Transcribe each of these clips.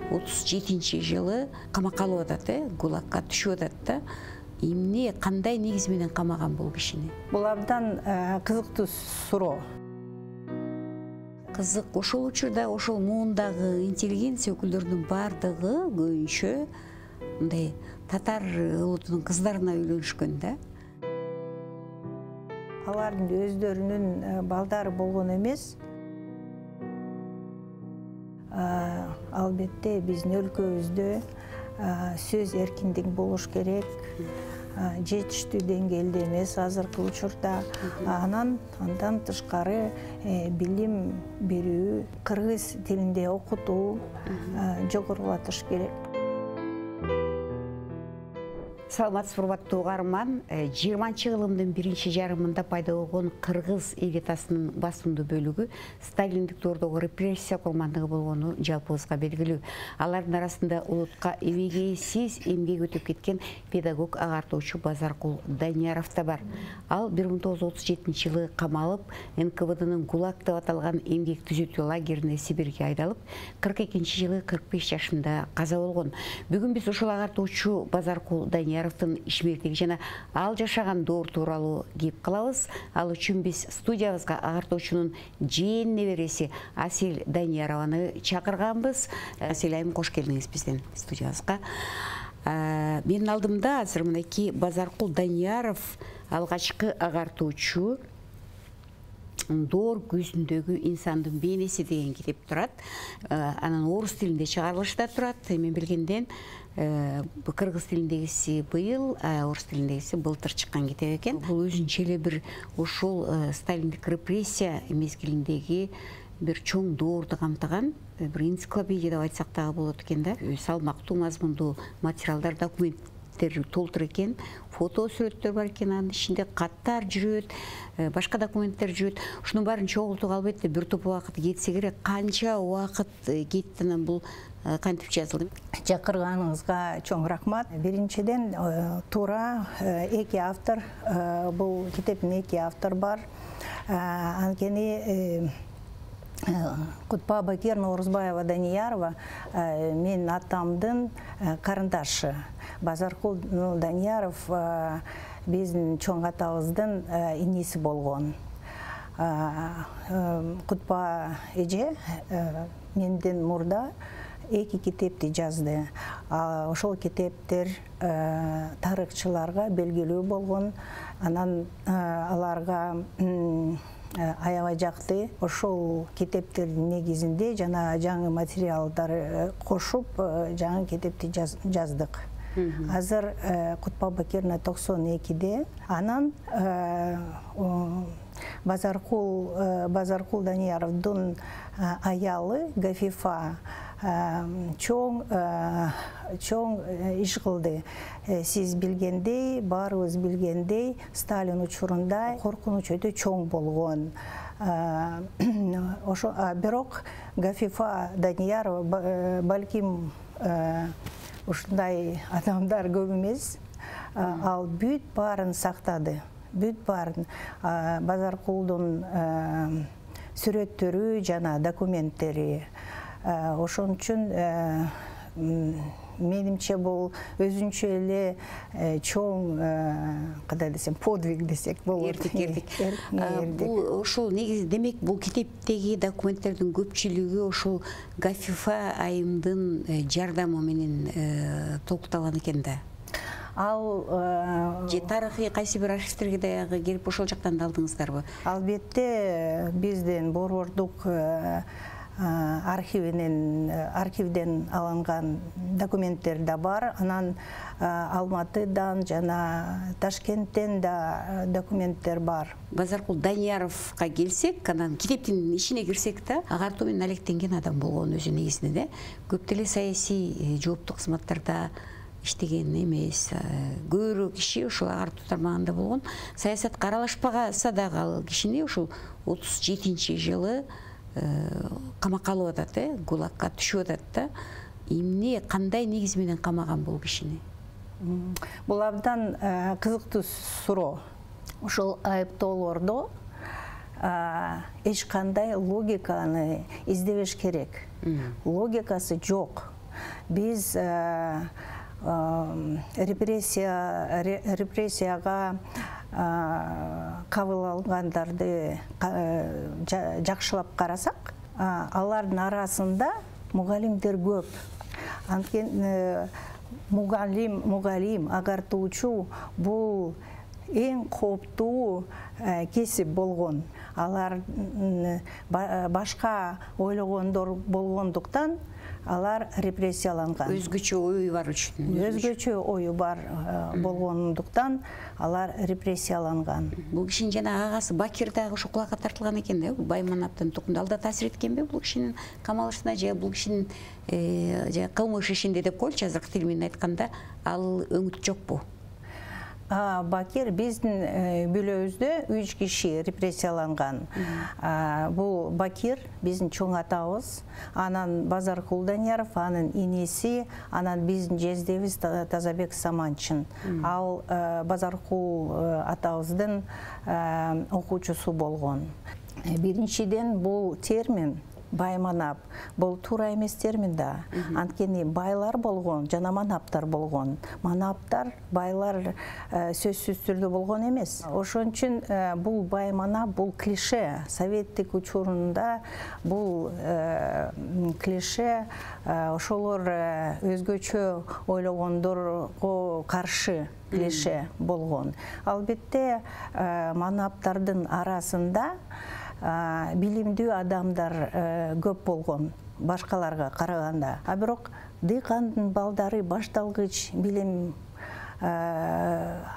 37 жылы камакка алып атат, ГУЛАГка түшүп атат да. Эмне кандай негиз менен камаган бул кишини? Бул абдан кызыктуу суроо. Кызык, ошол учурда ошол муундагы интеллигенция өкүлдөрүнүн бардыгы көбүнчө мындай татар улутунун кыздарына үйлөнүшкөн да. Алардын өздөрүнүн балдары болгон эмес. Албетте биздин өлкөбүздө сөз эркиндиги болуш керек. Жетиштүү деңгээлде эмес азыркы учурда. Андан тышкары билим берүү, кыргыз тилинде окутуу жогорулатыш керек. Саламатсыз урматтуу угарман, 20-кылымдын биринчи жарымында пайда болгон кыргыз элитасынын басымдуу бөлүгү сталиндик доордогу репрессия курмандыгы болгону жалпыбызга белгилүү. Алардын арасында улутка эбегейсиз эмгек өтүп кеткен педагог агартуучу Базаркул Данияров да бар. Ал 1937 жылы камалып, НКВДнын ГУЛАГ деп аталган эмгек түзөтүү лагерине Сибирге айдалып, 42 жылы 45 жашында каза болгон. Бүгүн биз ушул агартуучу Базаркул Данияровдун ишмердиги жана ал жашаган доор тууралуу кеп калабыз. Ал үчүн биз студиябызга агартуучунун жээн небереси Асель Даниярованы чакырганбыз. Асель айым, кош келдиңиз биздин студиябызга. Менин алдымда азыр мынакей Базаркул Данияров, алгачкы агартуучу Доор көзүндөгү инсандын бейнеси деген китеп турат. Анан орус тилинде чыгарылышта турат. Мен билгенден кыргыз тилиндегиси быйыл, орус тилиндегиси былтыр чыккан китеп экен. Бул өзүнчө эле бир ушул сталиндик репрессия мезгилиндеги бир чоң доорду камтыган бир энциклопедия деп айтсак дагы болот экен да. Салмактуу, мазмундуу материалдар, документтер толтур экен. Фото сүрөттөр бар экен, анын ичинде каттар жүрөт, башка документтер жүрөт. Ушунун баарын чогултууга албетте бир топ убакыт кетсе керек. Канча убакыт кетти, анан бул кантип жазылды? Чакырганыңызга чоң рахмат. Биринчиден туура эки автор, бул китептин эки автор бар. Анткени Кутпа Бакир Наурузбаева Даниярова мен атамдын карындашы. Базаркул Данияров биздин чоң атабыздын иниси болгон. Кутпа эже менден мурда эки китепти жазды. Ошол китептер тарыхчыларга белгилүү болгон. Анан аларга аябай жакты. Ошол китептердин негизинде жана жаңы материалдар кошуп жаңы китепти жаздык. Азыр Кутпа Бакирна 92-де. Анан Базаркул Данияровдун аялы Гафифа чоң иш кылды. Сиз билгендей, баарыбыз билгендей, Сталин учурунда коркунуч өтө чоң болгон. Бирок Гафифа Даниярова балким ушундай адамдар көп эмес. Ал бүт баарын сактады. Бүт баарын. Базаркулдун сүрөттөрү жана документтери. Ошон үчүн менимче бул өзүнчө эле чоң, кандай десем, подвиг десек болот. Бул ошол негизи, демек бул китептеги документтердин көпчүлүгү ошол Гафифа айымдын жардамы менен толукталган экен да. Ал же тарыхый кайсы бир архивтерге дагы келип ошол жактан да алдыңыздарбы? Албетте биздин борбордук архивден алынган документтер да бар. Анан Алматыдан жана Ташкенттен да документтер бар. Базаркул Данияровга келсек, анан китептин ичине кирсек да, агартуу менен алектенген адам болгон өзү негизинде. Көп деле саясий жооптуу кызматтарда иштеген эмес. Көбүрөөк киши ушул агартуу тармагында болгон. Саясатка аралашпагаса дагы ал кишини ушул 37 жылы камакка алып атат, ГУЛАГка түшүп атат да. Эмне, кандай негиз менен камаган бул кишини? Бул абдан кызыктуу суроо. Ошол айыптоолордо эч кандай логиканы издебеш керек. Логикасы жок. Biz репрессияға қабыл алғандарды жақшылап қарасақ, алардың арасында мұғалімдер көп. Мұғалім, ағартушы бұл ең қауіпті кесіп болған. Алар башқа ойлағандар болғандықтан алар репрессияланған. Өзгөчө ою бар үчүн. Өзгөчө ою бар болгондуктан алар репрессияланған. Бул кишинин жана агасы Бакир дагы ошо кулакка тартылган экен да, Байманаптын тукумдалда таасир эткенби бул кишинин камалышына же бул кишинин кылмыш ишинде деп коелучу, азыркы тил менен айтканда, ал өңүт жокпу? Бакир биздин бүлөбүздө 3 киши репрессияланган. Бул Бакир биздин чоң атабыз, анан Базаркул Данияров, анын инеси, анан биздин жездебиз Тазабек Саманчин. Ал Базаркул атабыздын окуучусу болгон. Биринчиден бул термин Байманап, бұл тура емес термин да. Анткени байлар болгон, жана манаптар болгон. Манаптар, байлар сөзсүз түрдө болгон эмес. Ошон үчүн бул байманап, бул клише. Советтик учурунда бул клише ошолор өзгөчө ойлогондорго каршы клише болгон. Албетте манаптардын арасында билимдүү адамдар көп болгон башкаларга караганда. Бирок дыйкандын балдары башталгыч билим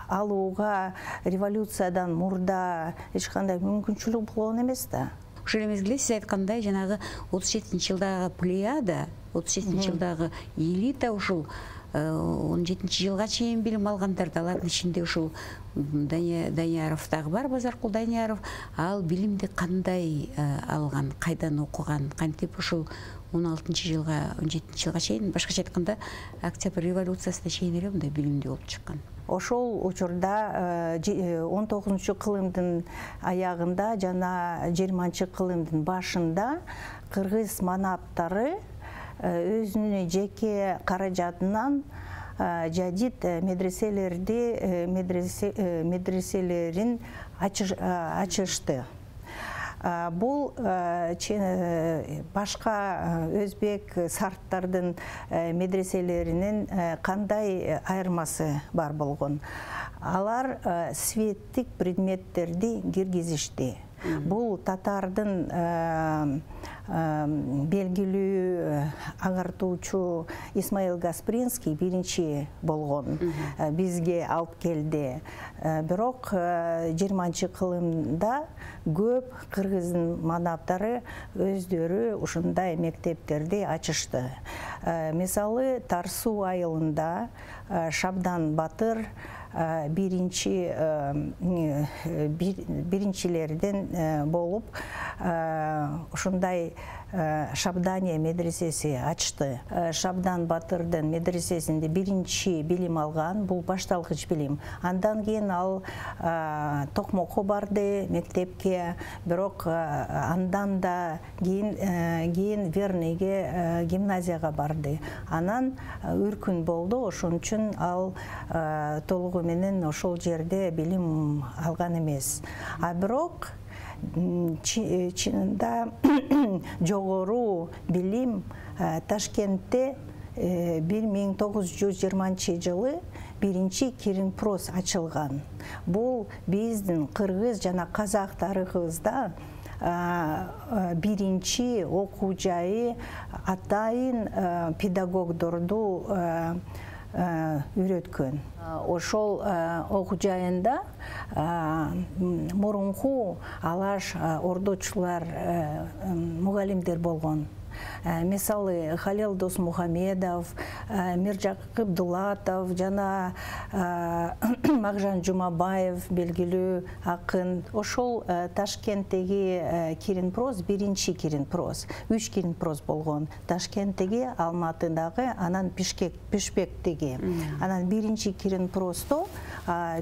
алууга революциядан мурда эч кандай мүмкүнчүлүк болгон эмес да. Ошол мезгилде сиз айткандай жанагы 37-жылдагы плеяда, 37-жылдагы элита ушул 17-жылга чейин билим алгандар, алардын ичинде ушул Данияров дагы бар, Базаркул Данияров. Ал билимди кандай алган, кайдан окуган, кантип ушул 16-жылга, 17-жылга чейин, башкача айтканда, Октябрь революциясына чейин эле мындай билимди болуп чыккан. Ошол учурда 19-кылымдын аягында жана 20-кылымдын башында кыргыз манаптары өзүнүн жеке каражатынан жадид медреселерин ачышты. Бул башка өзбек сарттардын медреселеринин кандай айырмасы бар болгон? Алар светтик предметтерди киргизишти. Бул татардын белгилүү агартуучу Исмаил Гаспринский биринчи болгон, бизге алып келди. Бирок 20-кылымда көп кыргыздын манаптары өздөрү ушундай мектептерди ачышты. Мисалы, Тарсуу айылында Шабдан Батыр биринчилерден болуп ушундай Шабдания медресеси ачты. Шабдан Батырдын медресесинде биринчи билим алган, бул башталгыч билим. Андан кийин ал Токмокко барды мектепке, бирок андан да кийин Верныйге гимназияга барды. Анан үркүн болду, ошон үчүн ал толугу менен ошол жерде билим алган эмес. Бирок чынында жогору билим Ташкентте 1920-жылы биринчи Кирин-Прос ачылган. Бул биздин кыргыз жана казак тарыхыбызда биринчи окуу жайы, атайын педагогдорду үйрөткөн. Ошол окуу жайында мурунку алаш ордочулар мугалимдер болгон. Мисалы, Халил Досмухамедов, Миржакып Дулатов, жана Магжан Жумабаев, белгилүү акын. Ошол Ташкенттеги Кирин-Прос, биринчи Кирин-Прос, 3 Кирин-Прос болгон. Ташкенттеги, Алматыдагы, анан Бишкектеги. Анан биринчи Кирин-Просто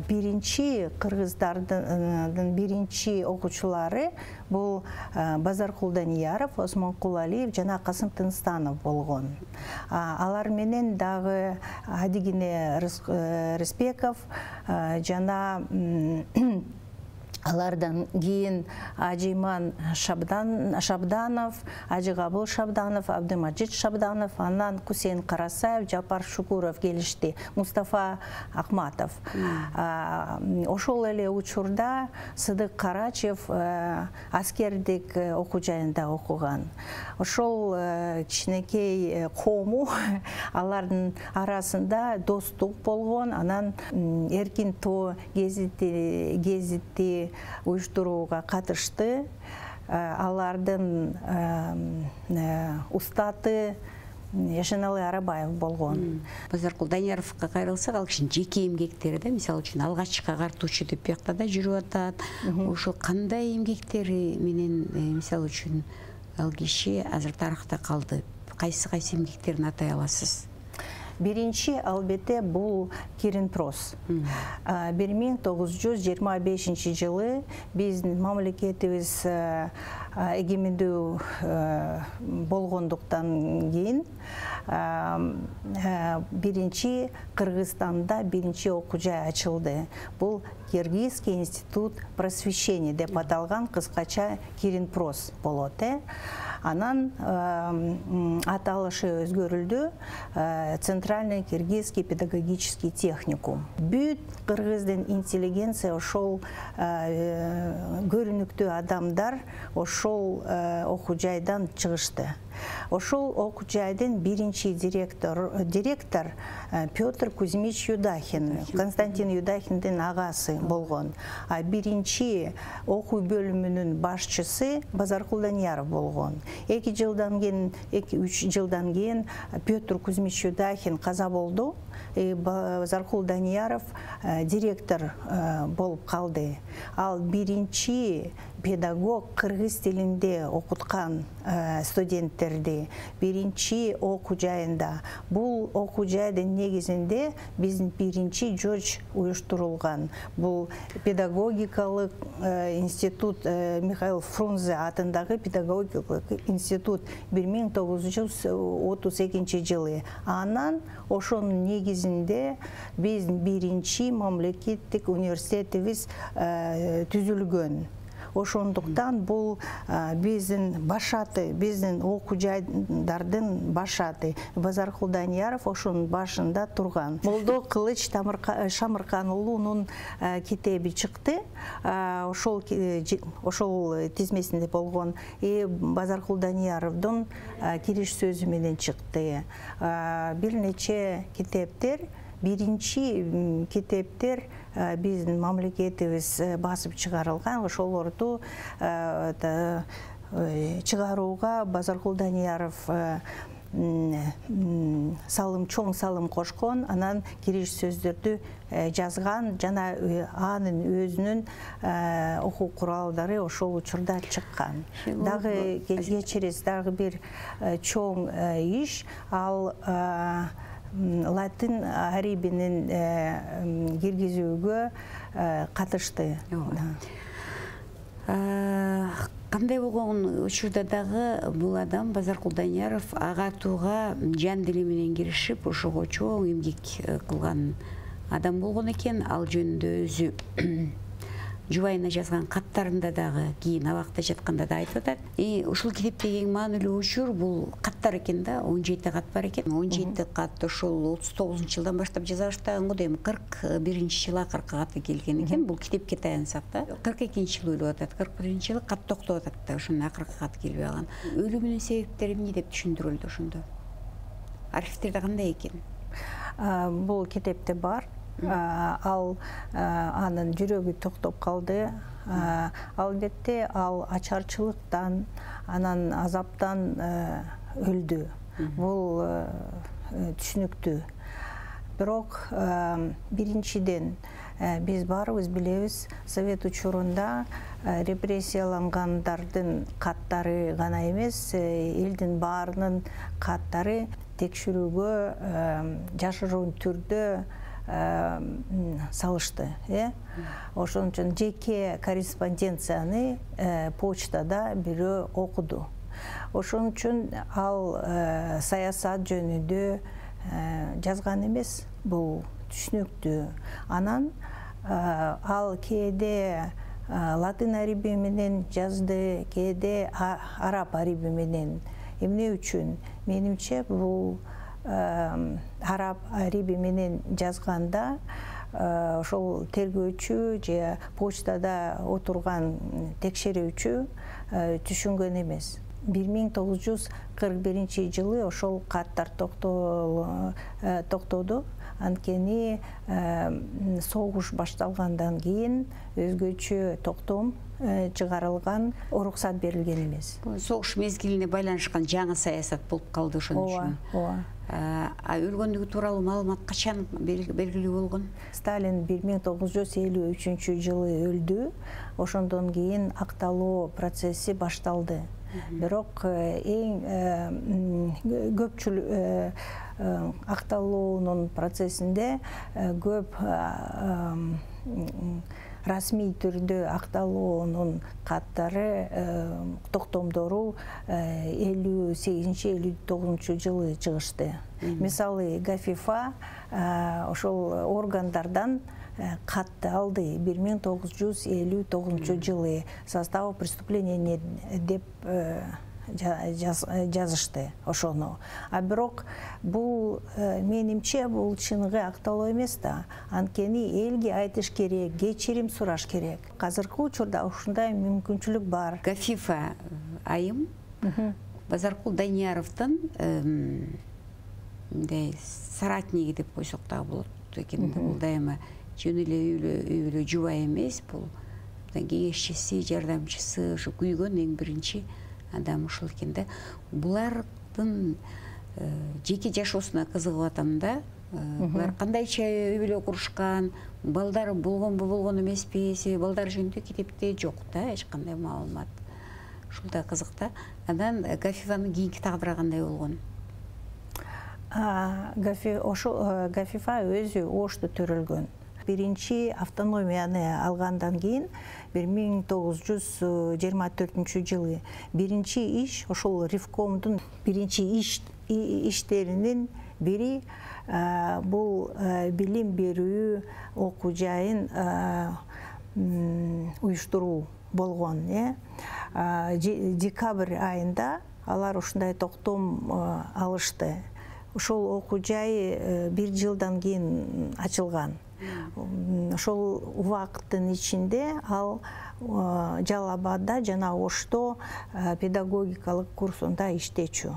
биринчи кыргыздардын биринчи окуучулары Бұл Базаркул Данияров, Осмонкул Алиев жана Касым Тынстанов болгон. Алар менен дагы Адигине Рыспеков жана алардан кейін Ажиман Шабданов, Ажигабыл Шабданов, Абдымаджид Шабданов, анан Кусейн Карасаев, Жапар Шукуров келишти, Мустафа Ахматов. Ошол эле учурда Сыдык Карачев аскердик окуу жайында окуган. Ошол кичинекей коому алардын арасында достук болгон, анан Эркин Тоо гезити уюштурууга катышты. Алардын устаты Яшеналы Арабаев болгон. Базаркул Данияровка кайрылсак, ал кишинин жеке эмгектери да, мисалы үчүн алгачкы агартуучу деп биякта да жүрүп атат. Ошол кандай эмгектери менен мисалы үчүн ал киши азыр тарыхта калды? Кайсы эмгектерин атай аласыз? Биринчи албетте бул Киринпрос. 1925 жылы биздин мамлекетибиз эгемендүү болгондуктан кийин биринчи Кыргызстанда биринчи окуу жай ачылды. Бул Киргизский институт просвещения деп аталган, кыскача Киринпрос болот. Анан аталышы өзгөрүлдү, Центральный киргизский педагогический техникум. Бүт кыргыздын интеллигенция ошол көрүнүктүү адамдар ошол окуу жайдан чыгышты. Ошол окуу жайдын биринчи директор Петр Кузьмич Юдахин, Константин Юдахиндин агасы болгон. А биринчи окуу бөлүмүнүн башчысы Базаркул Данияров болгон. 2 жылдан кийин, 2-3 жылдан кийин Петр Кузьмич Юдахин каза болду. Базаркул Данияров директор болуп калды. Ал биринчи педагог кыргыз тилинде окуткан студенттерди биринчи окуу жайында. Бул окуу жайдын негизинде биздин биринчи жож уюштурулган. Бул педагогикалык институт, Михаил Фрунзе атындагы педагогикалык институт 1932 жылы. Анан ошонун негизинде биздин биринчи мамлекеттик университетибиз түзүлгөн. Ошондуктан бул биздин башаты, биздин окуу жайдардын башаты. Базаркул Данияров ошонун башында турган. Молдо Кылыч Шамыркан уулунун китеби чыкты. Ошол тизмесинде болгон. Базаркул Данияровдун кириш сөзү менен чыкты. Бир нече китептер, биринчи китептер биздин мамлекетибиз басып чыгарылган. Ошолорду чыгарууга Базаркул Данияров чоң салым кошкон, анан кириш сөздөрдү жазган, жана анын өзүнүн окуу куралдары ошол учурда чыккан. Дагы кечирис дагы бир чоң иш, ал латын арибинин киргизүүгө катышты. Кандай болгон учурда дагы бул адам Базаркул Данияров агартууга жан дили менен киришип, ошого чоң эмгек кылган адам болгон экен. Ал жөнүндө өзү жубайына жазган каттарында дагы кийин абакта жатканда да айтып атат. Ушул китептеги эң маанилүү учур бул каттар экен да, 17 кат бар экен. 17 кат ошол 39 жылдан баштап жаза баштаган го дейм. 41 жыл акыркы каты келген экен. Бул китепке таянсак да 42 жыл ойлоп атат. 41 жылы кат токтоп атат да, ошонун акыркы каты келбей калган. Өлүмүнүн себептери эмне деп түшүндүрүлдү ошондо? Архивтерде кандай экен? Бул китепте бар. Ал анын жүрөгү токтоп калды. Албетте ал ачарчылыктан, анан азаптан өлдү. Бул түшүнүктүү. Бирок биринчиден биз баарыбыз билебиз, совет учурунда репрессиялангандардын каттары гана эмес, элдин баарынын каттары текшерүүгө жашыруун түрдө салышты. Ошон үчүн жеке корреспонденцияны почтада бирөө окуду. Ошон үчүн ал саясат жөнүндө жазган эмес, бул түшүнүктүү. Анан ал кээде латын ариби менен жазды, кээде араб ариби менен. Эмне үчүн? Менимче бул араб ариби менен жазганда ошол тергөөчү же почтада отурган текшерүүчү түшүнгөн эмес. 1941 жылы ошол каттар токтоду. Анткени согуш башталгандан кийин өзгөчө токтом чыгарылган, уруксат берилген эмес. Согуш мезгилине байланышкан жаңы саясат болуп калды ошон үчүн. Өлгөндүгү тууралуу маалымат качан белгилүү болгон? Сталин 1953 жылы өлдү. Ошондон кийин акталоо процесси башталды. Бирок эң көпчүлүк акталоонун процессинде көп расмий түрдө акталоонун каттары токтомдору 58-59 жылы чыгышты. Мисалы Гафифа ошол органдардан катты алды 1959 жылы состав преступления деп жазышты ошону. А бирок бул менимче бул чыныгы акталоо эмес да. Анткени элге айтыш керек, кечирим сураш керек. Азыркы учурда ушундай мүмкүнчүлүк бар. Гафифа айым Базаркул Данияровдун соратниги деп койсок да болот экен. Бул дайыма жөн эле жубай эмес, бул кеңешчиси, жардамчысы, ушу күйгөн эң биринчи адам ушул экен да. Булардын жеке жашоосуна кызыгып атам да. Булар кандайча үй бүлө курушкан, балдары болгонбу, болгон эмеспи, себеби балдар жөнүндө китепте жок да, эч кандай маалымат. Ушул да кызык да. Анан Гафифанын кийинки тагдыры кандай болгон? Гафифа өзү Ошто төрөлгөн. Биринчи автономияны алгандан кийин 1924 жылы биринчи иш ошол Ревкомдун биринчи иштеринин бири бул билим берүү окуу жайын уюштуруу болгон. Декабрь айында алар ушундай токтом алышты. Ошол окуу жай 1 жылдан кийин ачылган. Ошол убакыттын ичинде ал Жалал-Абадда жана Ошто педагогикалык курсунда иштечү.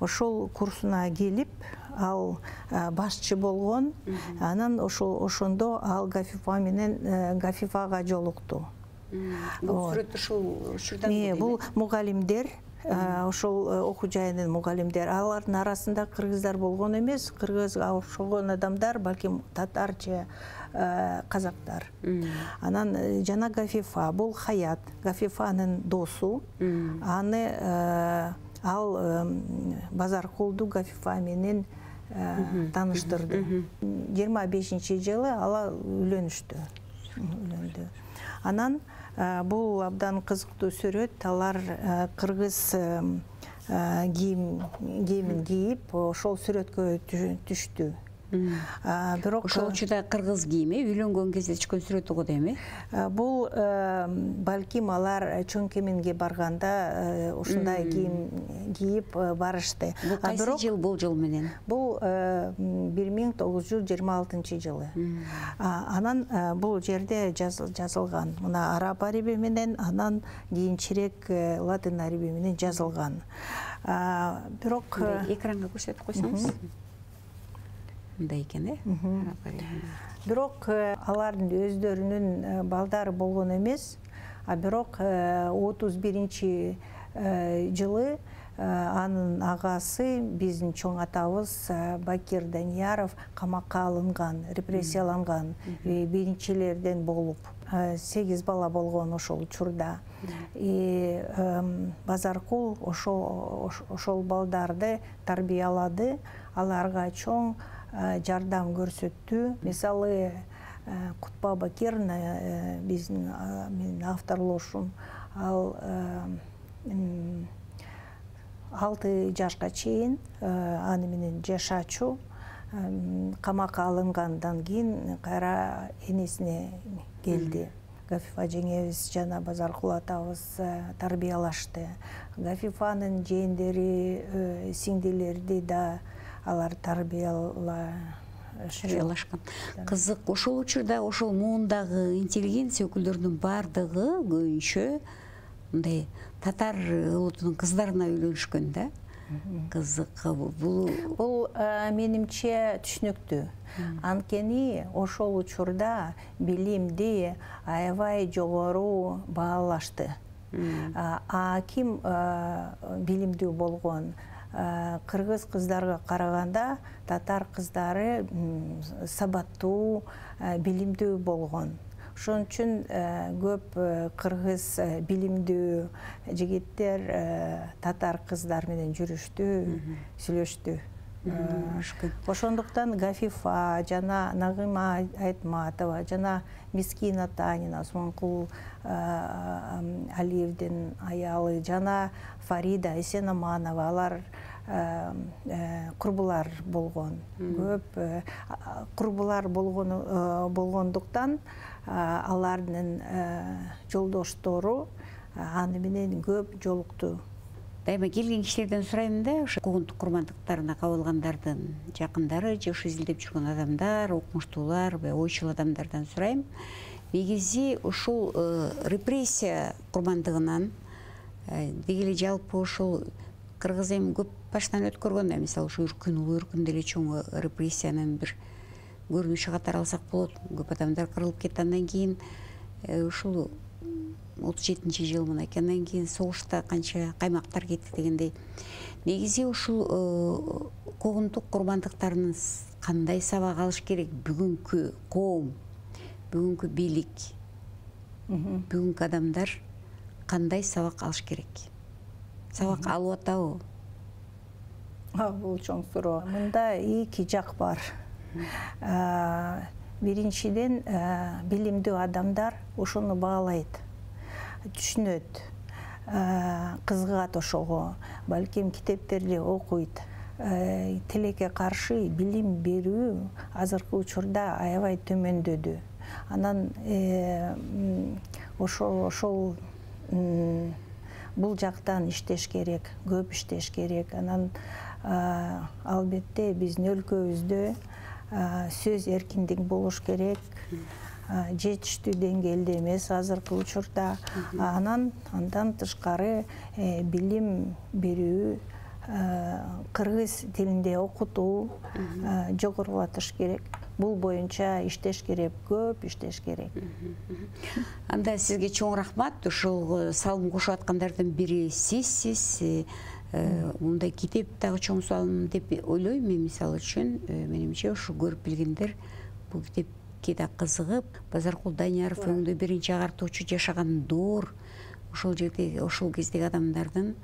Ошол курсуна келип ал башчы болгон. Анан ошондо ал Гафифага жолукту. Бул сүрөт ушул учурдан бул мугалимдер, ошол окуу жайынын мугалимдер, алардын арасында кыргыздар болгон эмес, кыргызга окшогон адамдар, балким татар же казактар. Анан жана Гафифа, бул Хаят, Гафифанын досу. Аны ал Базаркулду Гафифа менен тааныштырды. 25 жылы ала үйлөнүштү. Анан бул абдан кызыктуу сүрөт. Алар кыргыз кийимин кийип ошол сүрөткө түштү. Бирок ошол учурда кыргыз кийими үйлөнгөн кезде түшкөн сүрөтү го дейм. Бул балким алар чоң кеминге барганда ушундай кийим кийип барышты. Бул кайсы жыл бул жыл менен? Бул 1926 жылы. Анан бул жерде жазылган. Мына араб ариби менен, анан кийинчерээк латын ариби менен жазылган. Бирок экранга көрсөтүп койсоңуз. Мындай экен, Бирок алардын өздөрүнүн балдары болгон эмес, бирок 31 жылы анын агасы, биздин чоң атабыз Бакир Данияров камакка алынган, репрессияланган, биринчилерден болуп. 8 бала болгон ошол учурда. Базаркул ошол балдарды тарбиялады, аларга чоң жардам көрсөттү. Мисалы Кутба Бакировна биздин менин авторлошум, ал 6 жашка чейин аны менен жашачу, камакка алынгандан кийин кайра энесине келди. Гафифа жеңебиз жана Базаркул атабыз тарбиялашты. Гафифанын жээндери, сиңдилери да алар тарбиялашкан. Кызык, ошол учурда ошол муундагы интеллигенция өкүлдөрүнүн бардыгы көбүнчө мындай татар улутунун кыздарына үйлөнүшкөн да. Кызык, бул менимче түшүнүктүү. Анткени ошол учурда билимди аябай жогору баалашты. Ким билимдүү болгон? Кыргыз кыздарга караганда татар кыздары сабаттуу, билимдүү болгон. Ошон үчүн көп кыргыз билимдүү жигиттер татар кыздар менен жүрүштү, сүйлөштү. Ошондуктан Гафифа жана Нагыма Айтматова жана Мискина Танина, Осмонкул Алиевдин аялы жана Фарида Эсенаманова, алар курбулар болгон. Көп курбулар болгондуктан алардын жолдоштору аны менен көп жолукту. Дайыма келген кишилерден сурайм да, ошо куугунтук курмандыктарына кабылгандардын жакындары же ошо изилдеп жүргөн адамдар, окумуштуулар, ойчул адамдардан сурайм. Негизи ушул репрессия курмандыгынан дегеле жалпы ушул кыргыз эми көп баштан өткөргөн да, мисалы ушу улуу өркүндө эле чоң репрессиянын бир көрүнүшү катары алсак болот. Көп адамдар кырылып кетти, андан кийин ушул 37-жыл мынакей, андан кийин согушта канча каймактар кетти дегендей. Негизи ушул куугунтук курмандыктарынын кандай сабак алыш керек? Бүгүнкү коом, бүгүнкү бийлик, бүгүнкү адамдар кандай сабак алыш керек? Сабак алып атабы? Бул чоң суроо. Мында эки жак бар. Биринчиден, билимдүү адамдар ошону баалайт, түшүнөт, кызыгат ошого, балким китептерди окуйт. Тилекке каршы билим берүү азыркы учурда аябай төмөндөдү. Анан ошол бул жактан иштеш керек, көп иштеш керек. Анан албетте биздин өлкөбүздө сөз эркиндиги болуш керек. Жетиштүү деңгээлде эмес азыркы учурда. Андан тышкары билим берүү, кыргыз тилинде окутуу жогорулатыш керек. Бул боюнча иштеш керек, көп иштеш керек. Анда сизге чоң рахмат. Ушул салым кошуп аткандардын бири сизсиз. Мындай китеп дагы чоң салым деп ойлойм мен, мисалы үчүн. Менимче ушу көрүп билгендер бул китепке да кызыгып, Базаркул Данияров өңдө биринчи агартуучу жашаган доор, ошол жерде ошол кездеги адамдардын,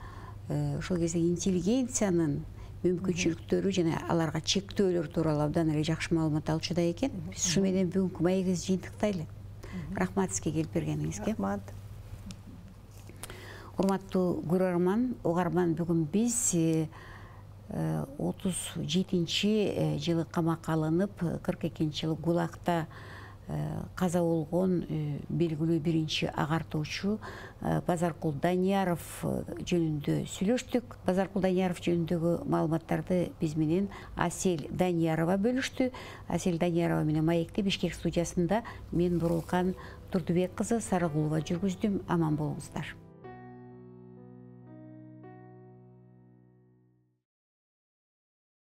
ошол кездеги интеллигенциянын мүмкүнчүлүктөрү жана аларга чектөөлөр тууралуу абдан эле жакшы маалымат алчуда экен. Биз ушу менен бүгүнкү маегибизди жыйынтыктайлы. Рахмат сизге келип бергениңизге. Рахмат. Урматтуу көрөрман, угарман, бүгүн биз 37-жылы камакка алынып, 42-жылы ГУЛАГта каза болгон белгилүү биринчи агартуучу Базаркул Данияров жөнүндө сүйлөштүк. Базаркул Данияров жөнүндөгү маалыматтарды биз менен Асель Даниярова бөлүштү. Асель Даниярова менен маекти Бишкек студиясында мен Бурулкан Турдубек кызы Сарыгулова жүргүздүм. Аман болуңуздар.